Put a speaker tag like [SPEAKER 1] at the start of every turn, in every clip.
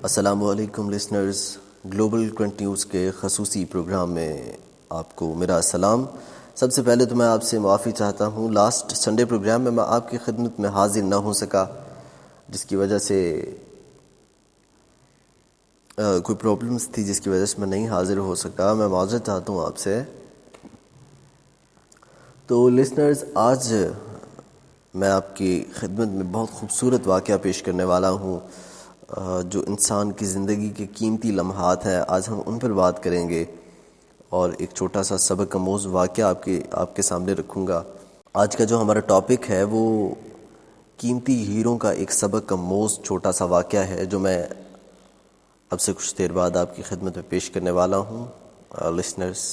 [SPEAKER 1] السلام علیکم listeners, global current news کے خصوصی پروگرام میں آپ کو میرا سلام۔ سب سے پہلے تو میں آپ سے معافی چاہتا ہوں، لاسٹ سنڈے پروگرام میں آپ کی خدمت میں حاضر نہ ہو سکا، جس کی وجہ سے کوئی پرابلمس تھی، جس کی وجہ سے میں نہیں حاضر ہو سکا۔ میں معذرت چاہتا ہوں آپ سے۔ تو لسنرز، آج میں آپ کی خدمت میں بہت خوبصورت واقعہ پیش کرنے والا ہوں، جو انسان کی زندگی کے قیمتی لمحات ہیں۔ آج ہم ان پر بات کریں گے اور ایک چھوٹا سا سبق آموز واقعہ آپ کے سامنے رکھوں گا۔ آج کا جو ہمارا ٹاپک ہے وہ قیمتی ہیروں کا ایک سبق آموز چھوٹا سا واقعہ ہے، جو میں اب سے کچھ دیر بعد آپ کی خدمت میں پیش کرنے والا ہوں۔ لسنرز،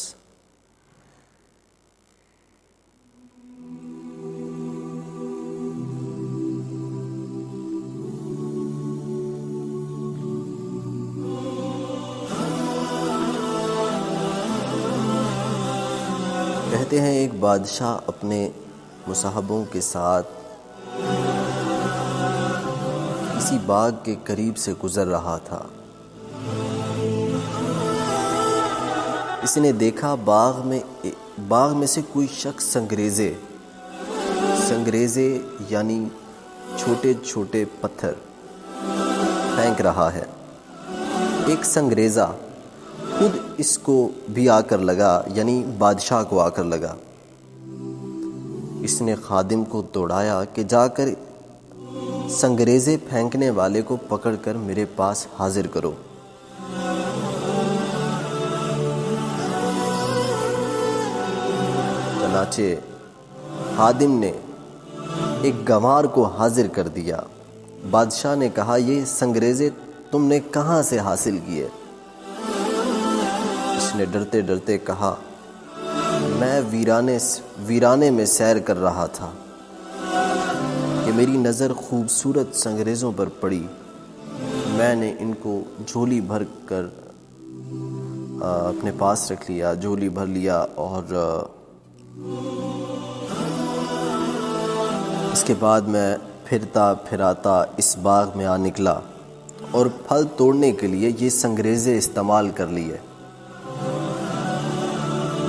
[SPEAKER 1] کہتے ہیں ایک بادشاہ اپنے مصاحبوں کے ساتھ کسی باغ کے قریب سے گزر رہا تھا۔ اس نے دیکھا باغ میں سے کوئی شخص سنگریزے یعنی چھوٹے چھوٹے پتھر پھینک رہا ہے۔ ایک سنگریزہ خود اس کو بھی آ کر لگا، یعنی بادشاہ کو آ کر لگا۔ اس نے خادم کو دوڑایا کہ جا کر سنگریزے پھینکنے والے کو پکڑ کر میرے پاس حاضر کرو۔ چنانچہ خادم نے ایک گنوار کو حاضر کر دیا۔ بادشاہ نے کہا، یہ سنگریزے تم نے کہاں سے حاصل کیے؟ اس نے ڈرتے ڈرتے کہا، میں ویرانے میں سیر کر رہا تھا کہ میری نظر خوبصورت سنگریزوں پر پڑی۔ میں نے ان کو جھولی بھر کر اپنے پاس رکھ لیا، جھولی بھر لیا، اور اس کے بعد میں پھرتا پھراتا اس باغ میں آ نکلا اور پھل توڑنے کے لیے یہ سنگریزے استعمال کر لیے۔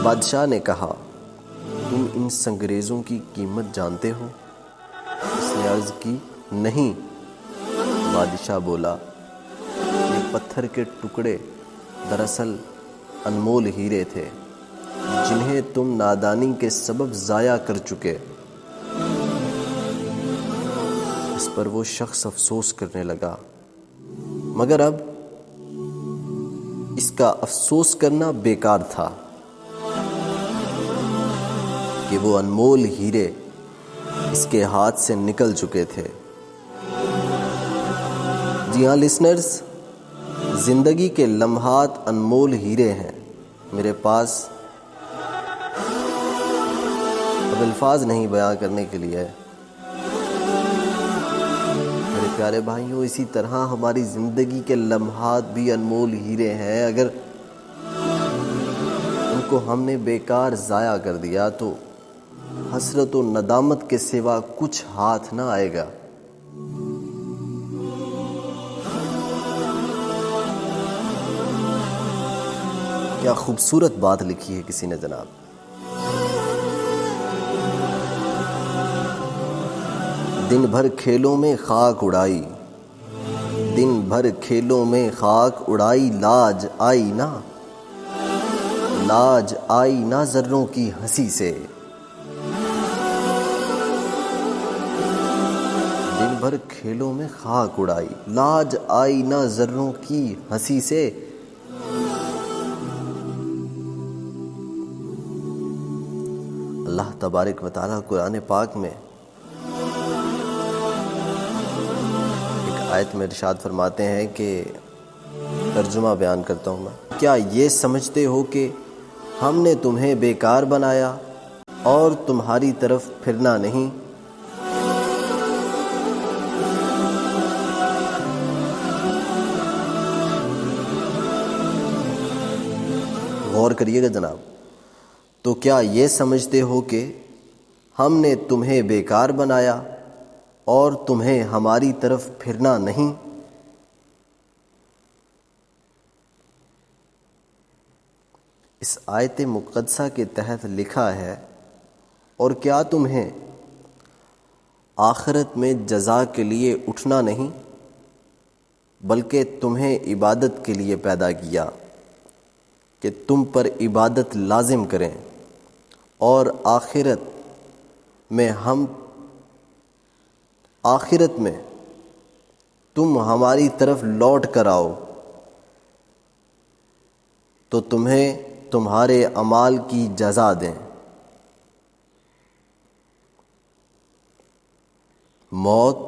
[SPEAKER 1] بادشاہ نے کہا، تم ان سنگریزوں کی قیمت جانتے ہو؟ اس نے عرض کی، نہیں۔ بادشاہ بولا، یہ پتھر کے ٹکڑے دراصل انمول ہیرے تھے، جنہیں تم نادانی کے سبب ضائع کر چکے۔ اس پر وہ شخص افسوس کرنے لگا، مگر اب اس کا افسوس کرنا بیکار تھا کہ وہ انمول ہیرے اس کے ہاتھ سے نکل چکے تھے۔ جی ہاں لسنرز، زندگی کے لمحات انمول ہیرے ہیں۔ میرے پاس اب الفاظ نہیں بیان کرنے کے لیے۔ میرے پیارے بھائیوں، اسی طرح ہماری زندگی کے لمحات بھی انمول ہیرے ہیں۔ اگر ان کو ہم نے بیکار ضائع کر دیا تو حسرت و ندامت کے سوا کچھ ہاتھ نہ آئے گا۔ کیا خوبصورت بات لکھی ہے کسی نے جناب۔ دن بھر کھیلوں میں خاک اڑائی، دن بھر کھیلوں میں خاک اڑائی، لاج آئی نہ ذروں کی ہنسی سے۔ دن بھر کھیلوں میں خاک اڑائی، لاج آئی نہ ذروں کی ہنسی سے۔ اللہ تبارک و تعالیٰ قرآن پاک میں ایک آیت میں ارشاد فرماتے ہیں کہ ترجمہ بیان کرتا ہوں میں، کیا یہ سمجھتے ہو کہ ہم نے تمہیں بیکار بنایا اور تمہاری طرف پھرنا نہیں؟ غور کریے گا جناب۔ تو کیا یہ سمجھتے ہو کہ ہم نے تمہیں بیکار بنایا اور تمہیں ہماری طرف پھرنا نہیں؟ اس آیت مقدسہ کے تحت لکھا ہے، اور کیا تمہیں آخرت میں جزا کے لیے اٹھنا نہیں، بلکہ تمہیں عبادت کے لیے پیدا کیا کہ تم پر عبادت لازم کریں، اور آخرت میں تم ہماری طرف لوٹ کر آؤ تو تمہیں تمہارے اعمال کی جزا دیں۔ موت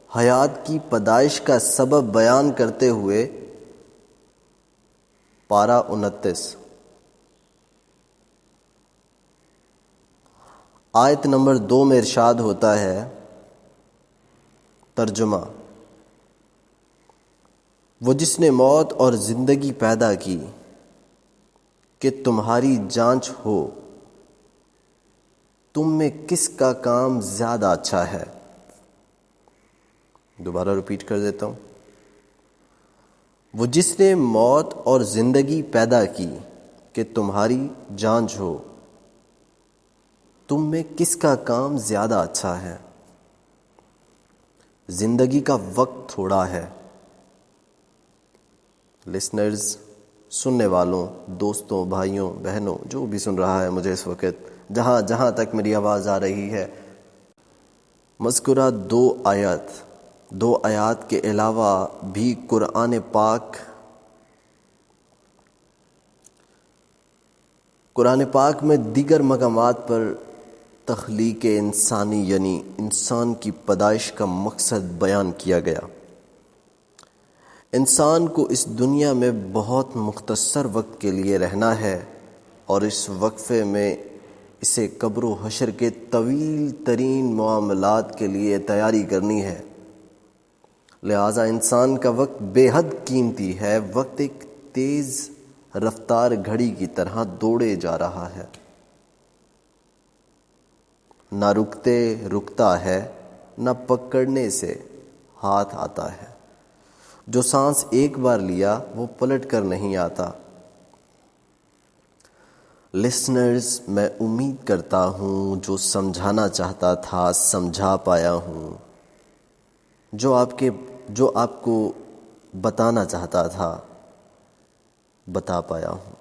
[SPEAKER 1] حیات کی پیدائش کا سبب بیان کرتے ہوئے پارہ 29 آیت نمبر 2 میں ارشاد ہوتا ہے، ترجمہ: وہ جس نے موت اور زندگی پیدا کی کہ تمہاری جانچ ہو تم میں کس کا کام زیادہ اچھا ہے۔ دوبارہ ریپیٹ کر دیتا ہوں، وہ جس نے موت اور زندگی پیدا کی کہ تمہاری جانچ ہو تم میں کس کا کام زیادہ اچھا ہے۔ زندگی کا وقت تھوڑا ہے۔ لسنرز، سننے والوں، دوستوں، بھائیوں، بہنوں، جو بھی سن رہا ہے مجھے اس وقت، جہاں تک میری آواز آ رہی ہے، مذکورہ دو آیات کے علاوہ بھی قرآن پاک میں دیگر مقامات پر تخلیق انسانی یعنی انسان کی پیدائش کا مقصد بیان کیا گیا۔ انسان کو اس دنیا میں بہت مختصر وقت کے لیے رہنا ہے، اور اس وقفے میں اسے قبر و حشر کے طویل ترین معاملات کے لیے تیاری کرنی ہے۔ لہٰذا انسان کا وقت بے حد قیمتی ہے۔ وقت ایک تیز رفتار گھڑی کی طرح دوڑے جا رہا ہے، نہ رکتا ہے، نہ پکڑنے سے ہاتھ آتا ہے۔ جو سانس ایک بار لیا وہ پلٹ کر نہیں آتا۔ لسنرز، میں امید کرتا ہوں جو سمجھانا چاہتا تھا سمجھا پایا ہوں، جو آپ کو بتانا چاہتا تھا بتا پایا ہوں۔